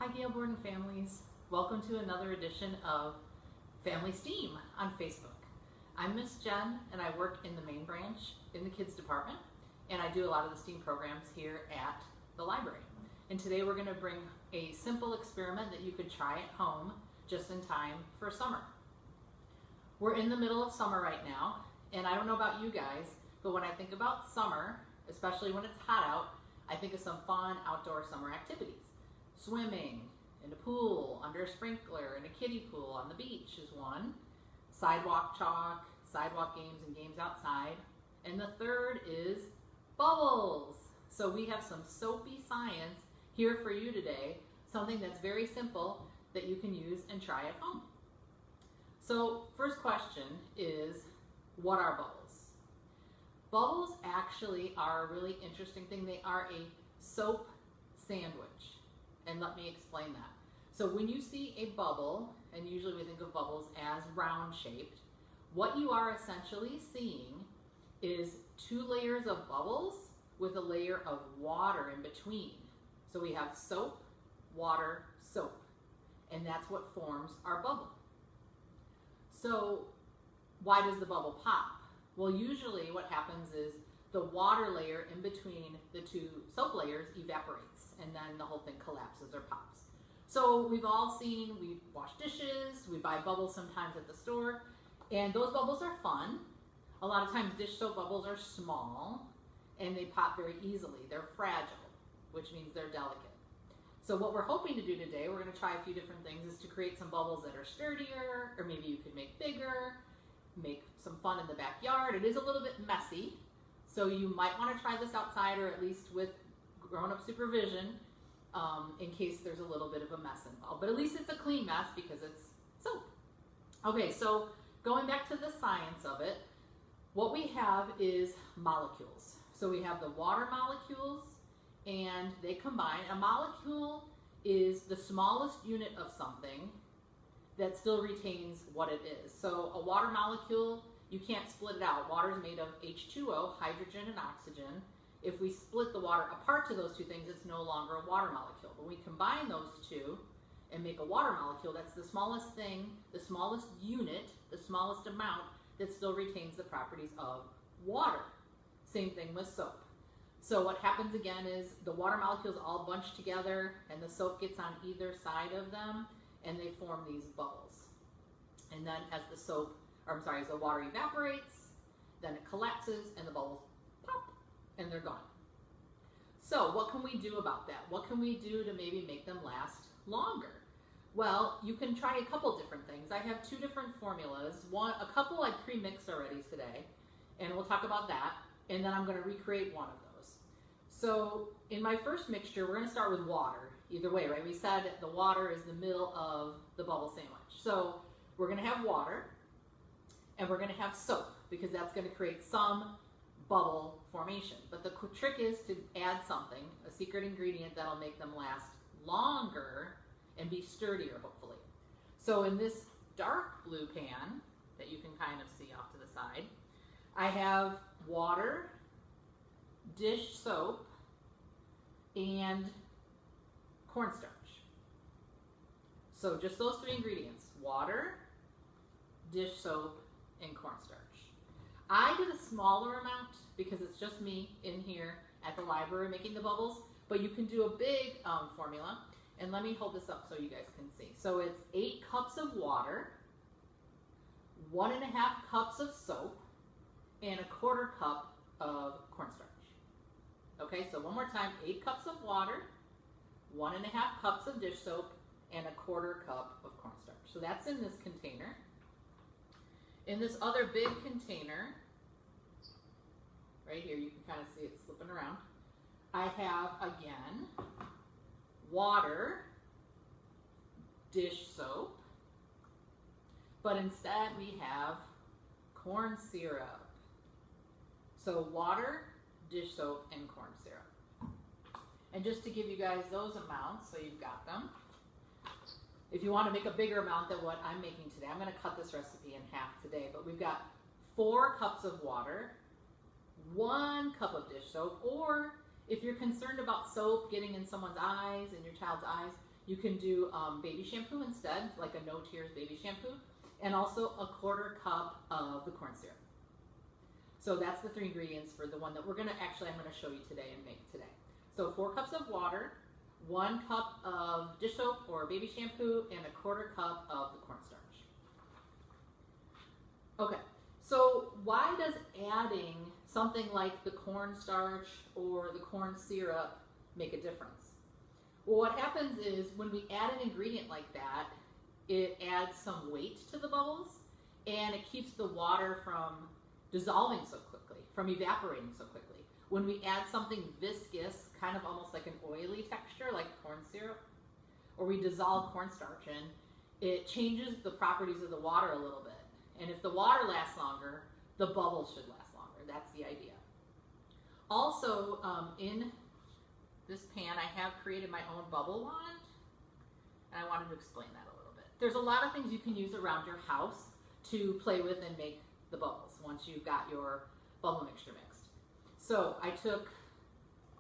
Hi Gale Borden families, welcome to another edition of Family STEAM on Facebook. I'm Miss Jen and I work in the main branch in the kids department, and I do a lot of the STEAM programs here at the library. And today we're going to bring a simple experiment that you could try at home just in time for summer. We're in the middle of summer right now, and I don't know about you guys, but when I think about summer, especially when it's hot out, I think of some fun outdoor summer activities. Swimming in a pool, under a sprinkler, in a kiddie pool, on the beach is one. Sidewalk chalk, sidewalk games and games outside. And the third is bubbles. So we have some soapy science here for you today, something that's very simple that you can use and try at home. So first question is, what are bubbles? Bubbles actually are a really interesting thing. They are a soap sandwich. And let me explain that. So when you see a bubble, and usually we think of bubbles as round shaped, what you are essentially seeing is two layers of bubbles with a layer of water in between. So we have soap, water, soap, and that's what forms our bubble. So why does the bubble pop? Well, usually what happens is the water layer in between the two soap layers evaporates, and then the whole thing collapses or pops. So we've all seen, we wash dishes, we buy bubbles sometimes at the store, and those bubbles are fun. A lot of times dish soap bubbles are small, and they pop very easily. They're fragile, which means they're delicate. So what we're hoping to do today, we're gonna try a few different things, is to create some bubbles that are sturdier, or maybe you could make bigger, make some fun in the backyard. It is a little bit messy, so you might want to try this outside, or at least with grown-up supervision, in case there's a little bit of a mess involved. But at least it's a clean mess because it's soap. Okay, so going back to the science of it, what we have is molecules. So we have the water molecules, and they combine. A molecule is the smallest unit of something that still retains what it is. So a water molecule, you can't split it out. Water is made of H2O, hydrogen and oxygen. If we split the water apart to those two things, it's no longer a water molecule. When we combine those two and make a water molecule, that's the smallest thing, the smallest unit, the smallest amount that still retains the properties of water. Same thing with soap. So what happens again is the water molecules all bunch together, and the soap gets on either side of them, and they form these bubbles. And then as the water evaporates, then it collapses and the bubbles pop and they're gone. So what can we do about that? What can we do to maybe make them last longer? Well, you can try a couple different things. I have two different formulas. A couple I pre-mixed already today, and we'll talk about that. And then I'm going to recreate one of those. So in my first mixture, we're going to start with water. Either way, right? We said the water is the middle of the bubble sandwich. So we're going to have water, and we're going to have soap, because that's going to create some bubble formation. But the trick is to add something, a secret ingredient that'll make them last longer and be sturdier, hopefully. So in this dark blue pan that you can kind of see off to the side, I have water, dish soap, and cornstarch. So just those three ingredients: water, dish soap, and cornstarch. I did a smaller amount because it's just me in here at the library making the bubbles, but you can do a big formula. And let me hold this up so you guys can see. So it's 8 cups of water, 1.5 cups of soap, and 1/4 cup of cornstarch. Okay, so one more time: 8 cups of water, 1.5 cups of dish soap, and 1/4 cup of cornstarch. So that's in this container. In this other big container, right here, you can kind of see it slipping around, I have, again, water, dish soap, but instead we have corn syrup. So water, dish soap, and corn syrup. And just to give you guys those amounts, so you've got them, if you want to make a bigger amount than what I'm making today, I'm going to cut this recipe in half today, but we've got 4 cups of water, 1 cup of dish soap, or if you're concerned about soap getting in someone's eyes, in your child's eyes, You can do baby shampoo instead, like a no tears baby shampoo, and also a 1/4 cup of the corn syrup. So that's the 3 ingredients for the one that I'm going to show you today and make today. So 4 cups of water, 1 cup of dish soap or baby shampoo, and a 1/4 cup of the cornstarch. Okay, so why does adding something like the cornstarch or the corn syrup make a difference? Well, what happens is when we add an ingredient like that, it adds some weight to the bubbles, and it keeps the water from dissolving so quickly, from evaporating so quickly. When we add something viscous, kind of almost like an oily texture, like corn syrup, or we dissolve cornstarch in, it changes the properties of the water a little bit. And if the water lasts longer, the bubbles should last longer. That's the idea. Also, in this pan, I have created my own bubble wand, and I wanted to explain that a little bit. There's a lot of things you can use around your house to play with and make the bubbles once you've got your bubble mixture mixed. So I took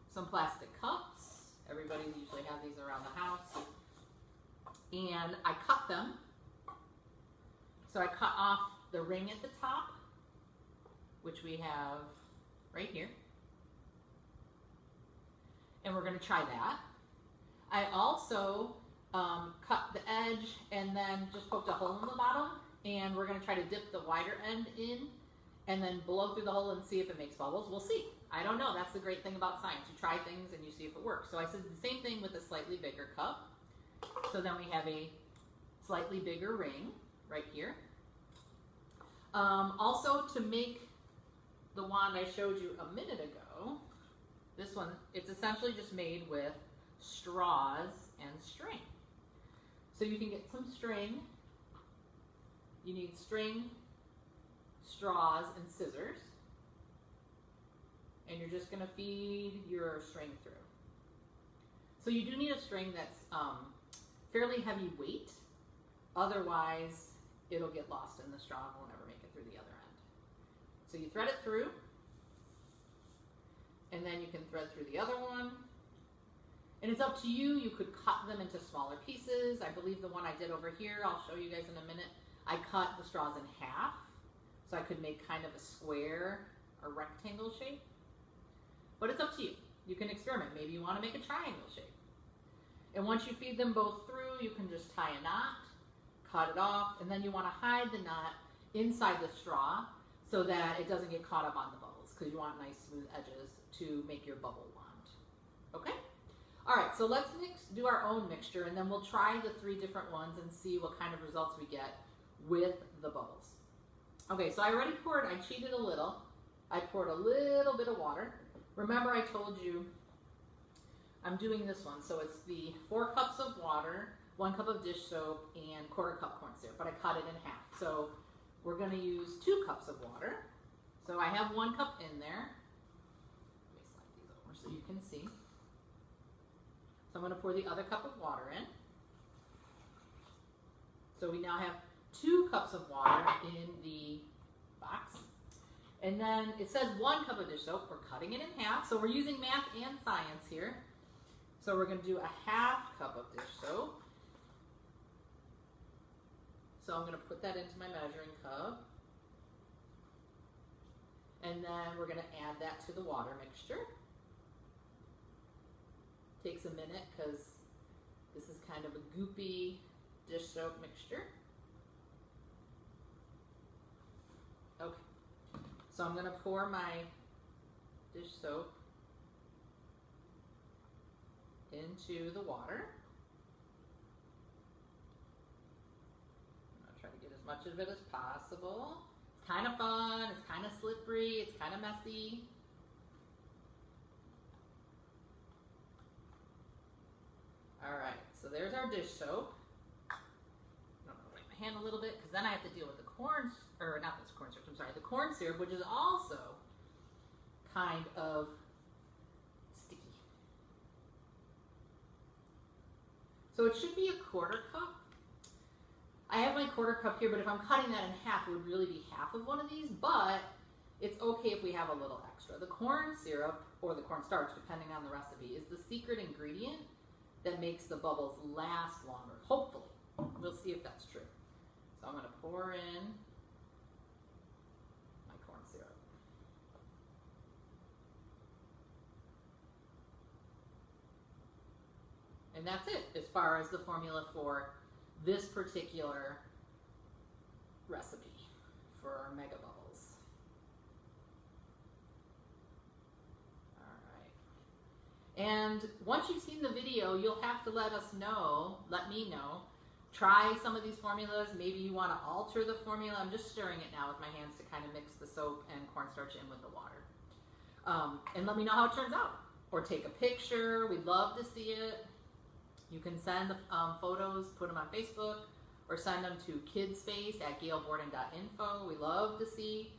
some plastic cups. Everybody usually has these around the house. And I cut them. So I cut off the ring at the top, which we have right here. And we're going to try that. I also cut the edge and then just poked a hole in the bottom. And we're going to try to dip the wider end in and then blow through the hole and see if it makes bubbles. We'll see. I don't know. That's the great thing about science. You try things and you see if it works. So I said the same thing with a slightly bigger cup. So then we have a slightly bigger ring right here. Also, to make the wand I showed you a minute ago, this one, it's essentially just made with straws and string. So you can get some string. You need string, straws, and scissors. And you're just going to feed your string through. So you do need a string that's fairly heavy weight. Otherwise, it'll get lost in the straw and won't ever make it through the other end. So you thread it through. And then you can thread through the other one. And it's up to you. You could cut them into smaller pieces. I believe the one I did over here, I'll show you guys in a minute. I cut the straws in half, so I could make kind of a square or rectangle shape. But it's up to you. You can experiment. Maybe you want to make a triangle shape. And once you feed them both through, you can just tie a knot, cut it off, and then you want to hide the knot inside the straw so that it doesn't get caught up on the bubbles, because you want nice smooth edges to make your bubble wand. Okay? All right, so let's do our own mixture, and then we'll try the 3 different ones and see what kind of results we get with the bubbles. Okay, so I already poured, I cheated a little. I poured a little bit of water. Remember I told you I'm doing this one, so it's the 4 cups of water, 1 cup of dish soap, and 1/4 cup corn syrup, but I cut it in half. So we're gonna use 2 cups of water. So I have 1 cup in there. Let me slide these over so you can see. So I'm gonna pour the other cup of water in. So we now have 2 cups of water in the box. And then it says 1 cup of dish soap. We're cutting it in half. So we're using math and science here. So we're going to do a 1/2 cup of dish soap. So I'm going to put that into my measuring cup. And then we're going to add that to the water mixture. Takes a minute because this is kind of a goopy dish soap mixture. Okay, so I'm going to pour my dish soap into the water. I'm going to try to get as much of it as possible. It's kind of fun, it's kind of slippery, it's kind of messy. All right, so there's our dish soap. I'm going to wipe my hand a little bit because then I have to deal with the the corn syrup, which is also kind of sticky. So it should be a 1/4 cup. I have my 1/4 cup here, but if I'm cutting that in half, it would really be half of one of these, but it's okay if we have a little extra. The corn syrup, or the cornstarch, depending on the recipe, is the secret ingredient that makes the bubbles last longer, hopefully. We'll see if that's true. So I'm going to pour in my corn syrup. And that's it as far as the formula for this particular recipe for our mega bubbles. All right. And once you've seen the video, you'll have to let me know. Try some of these formulas. Maybe you want to alter the formula. I'm just stirring it now with my hands to kind of mix the soap and cornstarch in with the water. And let me know how it turns out. Or take a picture. We'd love to see it. You can send the photos, put them on Facebook, or send them to kidspace@galeborden.info. We love to see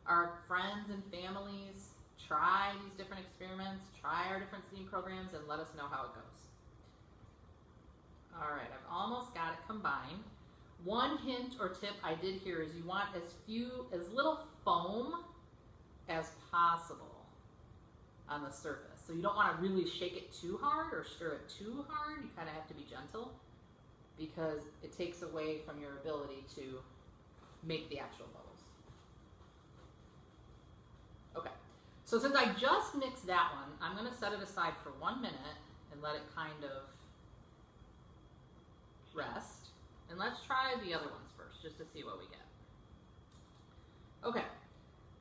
our friends and families try these different experiments, try our different STEAM programs, and let us know how it goes. All right, I've almost got it combined. One hint or tip I did here is you want as little foam as possible on the surface. So you don't want to really shake it too hard or stir it too hard. You kind of have to be gentle because it takes away from your ability to make the actual bubbles. Okay, so since I just mixed that one, I'm going to set it aside for 1 minute and let it kind of rest. And let's try the other ones first just to see what we get. Okay,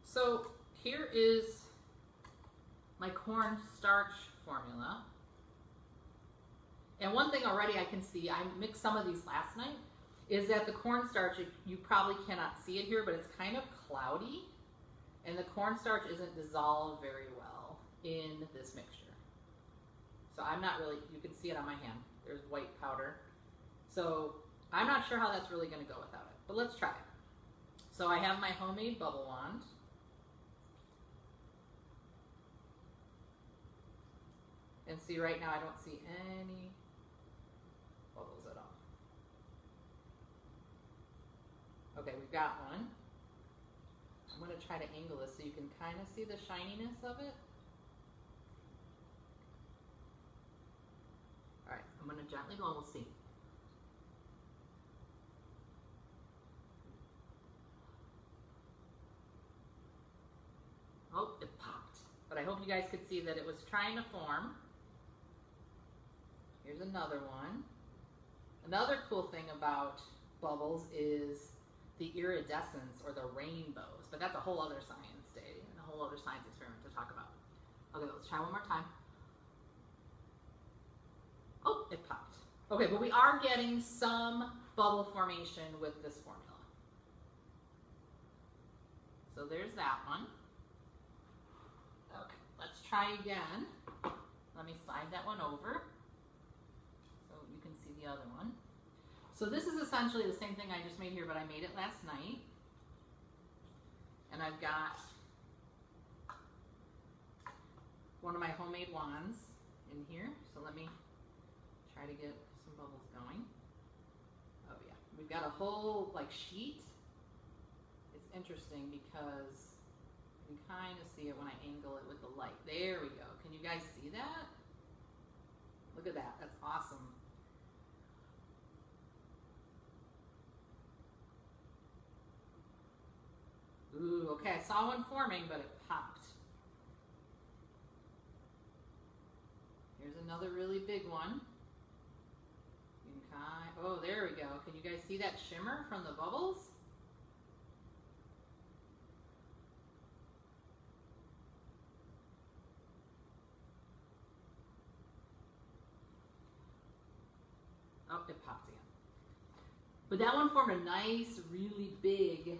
so here is my cornstarch formula. And one thing already I can see, I mixed some of these last night, is that the cornstarch, you probably cannot see it here, but it's kind of cloudy. And the cornstarch isn't dissolved very well in this mixture. So I'm not really, you can see it on my hand. There's white powder. So I'm not sure how that's really going to go without it, but let's try it. So I have my homemade bubble wand. And see, right now I don't see any bubbles at all. Okay, we've got one. I'm going to try to angle this so you can kind of see the shininess of it. All right, I'm going to gently go and we'll see. Oh, it popped. But I hope you guys could see that it was trying to form. Here's another one. Another cool thing about bubbles is the iridescence or the rainbows, but that's a whole other science day and a whole other science experiment to talk about. Okay, let's try one more time. Oh, it popped. Okay, but we are getting some bubble formation with this formula. So there's that one. Okay, let's try again. Let me slide that one over so you can see the other one. So this is essentially the same thing I just made here, but I made it last night. And I've got one of my homemade wands in here. So let me try to get some bubbles going. Oh yeah, we've got a whole like sheet. It's interesting because you can kind of see it when I angle it with the light. There we go. Can you guys see that? Look at that. That's awesome. Ooh, okay, I saw one forming, but it popped. Here's another really big one. You can oh, there we go. Can you guys see that shimmer from the bubbles? Oh, it popped again. But that one formed a nice, really big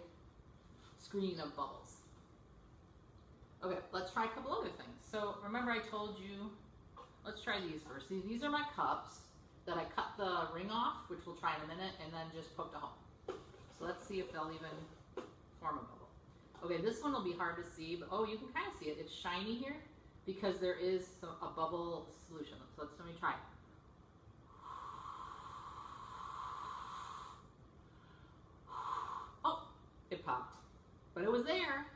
screen of bubbles. Okay, let's try a couple other things. So remember I told you, let's try these first. See, these are my cups that I cut the ring off, which we'll try in a minute, and then just poked a hole. So let's see if they'll even form a bubble. Okay, this one will be hard to see, but oh, you can kind of see it. It's shiny here because there is a bubble solution. So let me try it. Oh, it popped. But it was there.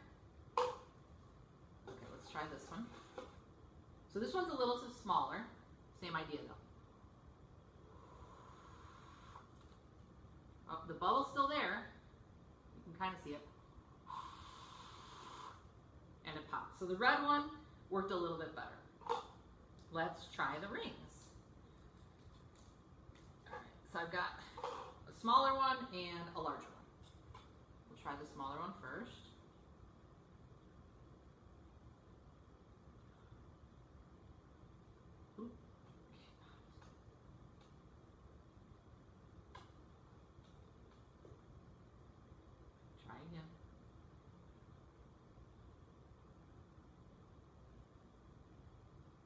Okay, let's try this one. So this one's a little smaller. Same idea though. the bubble's still there. You can kind of see it. And it popped. So the red one worked a little bit better. Let's try the rings. All right, so I've got a smaller one and a larger one. We'll try the smaller one first. Ooh. Try again.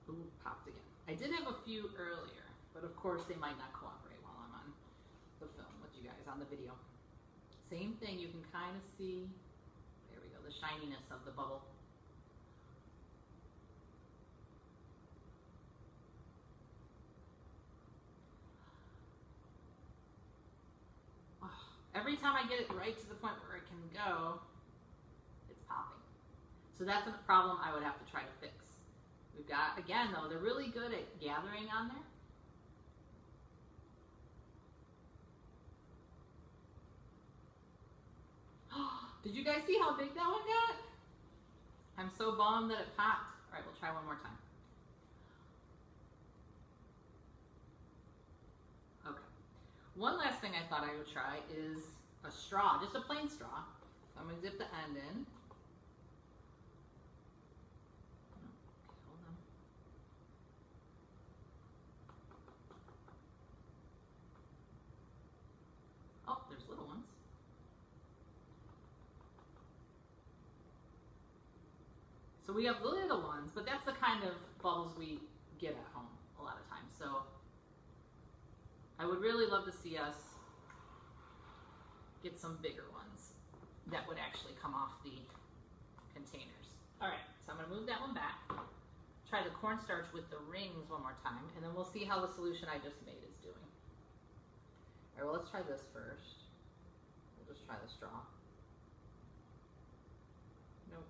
Ooh, popped again. I did have a few earlier, but of course they might not cooperate while I'm on the film with you guys, on the video. Same thing, you can kind of see, there we go, the shininess of the bubble. Every time I get it right to the point where it can go, it's popping. So that's a problem I would have to try to fix. We've got, again though, they're really good at gathering on there. Did you guys see how big that one got? I'm so bummed that it popped. All right, we'll try one more time. Okay. One last thing I thought I would try is a straw, just a plain straw. So I'm gonna dip the end in. Okay, hold on. Oh, there's little ones. So we have little ones, but that's the kind of bubbles we get at home a lot of times. So I would really love to see us get some bigger ones that would actually come off the containers. All right, so I'm gonna move that one back. Try the cornstarch with the rings one more time, and then we'll see how the solution I just made is doing. All right, well, let's try this first. We'll just try the straw. Nope.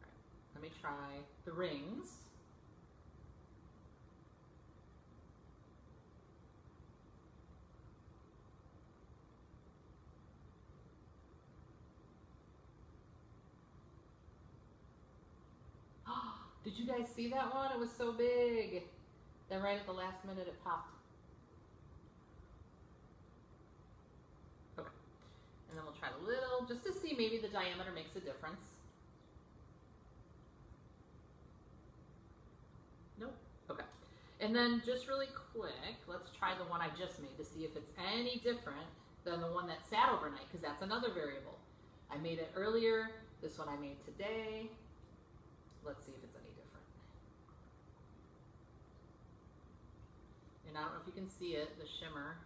All right, let me try the rings. Did you guys see that one? It was so big. Then right at the last minute it popped. Okay. And then we'll try a little, just to see maybe the diameter makes a difference. Nope. Okay. And then just really quick, let's try the one I just made to see if it's any different than the one that sat overnight, because that's another variable. I made it earlier. This one I made today. Let's see if it's any different. And I don't know if you can see it, the shimmer.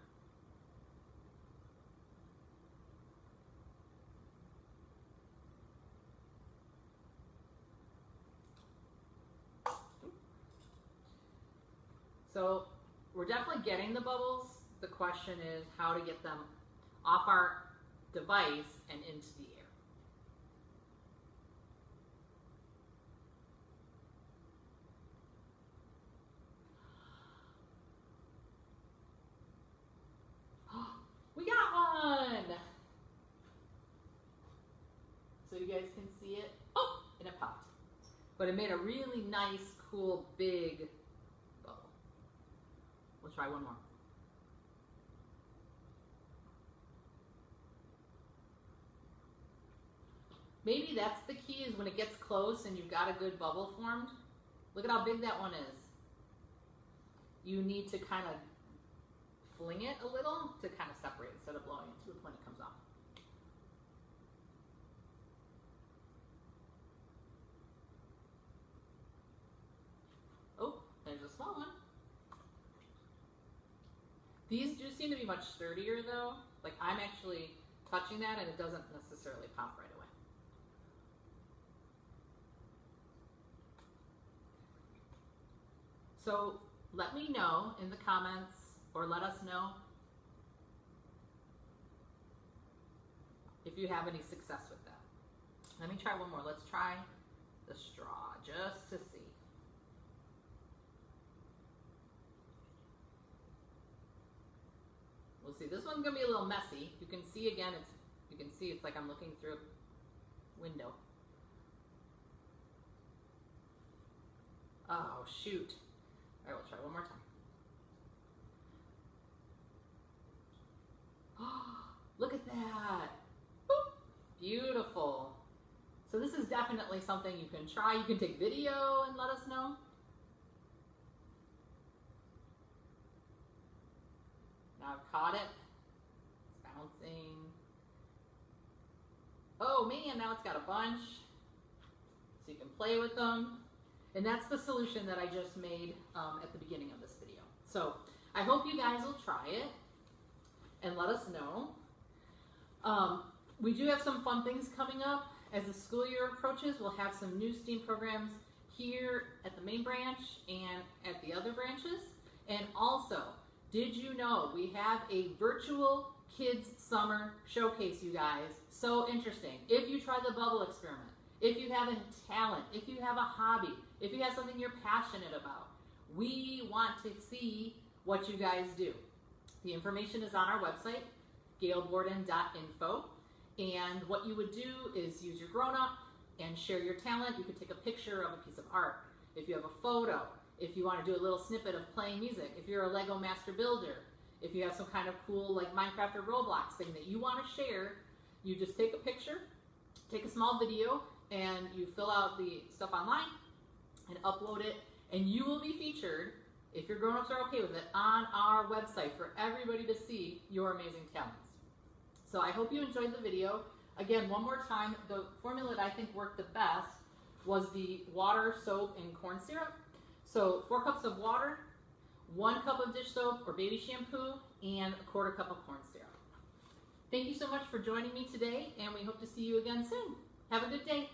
So we're definitely getting the bubbles. The question is how to get them off our device and into the air. We got one! So you guys can see it. Oh, and it popped. But it made a really nice, cool, big bubble. We'll try one more. Maybe that's the key, is when it gets close and you've got a good bubble formed. Look at how big that one is. You need to kind of fling it a little to kind of separate instead of blowing into it when it comes off. Oh, there's a small one. These do seem to be much sturdier though. Like I'm actually touching that and it doesn't necessarily pop right away. So let me know in the comments, or let us know if you have any success with that. Let me try one more. Let's try the straw just to see. see. This one's gonna be a little messy. You can see again, it's like I'm looking through a window. Oh, shoot. All right, we'll try one more time. Oh, look at that. Boop. Beautiful. So this is definitely something you can try. You can take video and let us know. Now I've caught it. It's bouncing. Oh man, now it's got a bunch. So you can play with them. And that's the solution that I just made at the beginning of this video. So I hope you guys will try it and let us know. We do have some fun things coming up. As the school year approaches, we'll have some new STEAM programs here at the main branch and at the other branches. And also, did you know we have a virtual kids summer showcase, you guys? So interesting. If you try the bubble experiment, if you have a talent, if you have a hobby, if you have something you're passionate about, we want to see what you guys do. The information is on our website, gailborden.info. And what you would do is use your grown-up and share your talent. You could take a picture of a piece of art. If you have a photo, if you want to do a little snippet of playing music, if you're a Lego master builder, if you have some kind of cool like Minecraft or Roblox thing that you want to share, you just take a picture, take a small video, and you fill out the stuff online and upload it, and you will be featured, if your grown-ups are okay with it, on our website for everybody to see your amazing talents. So I hope you enjoyed the video. Again, one more time, the formula that I think worked the best was the water, soap, and corn syrup. So 4 cups of water, 1 cup of dish soap or baby shampoo, and a 1/4 cup of corn syrup. Thank you so much for joining me today, and we hope to see you again soon. Have a good day.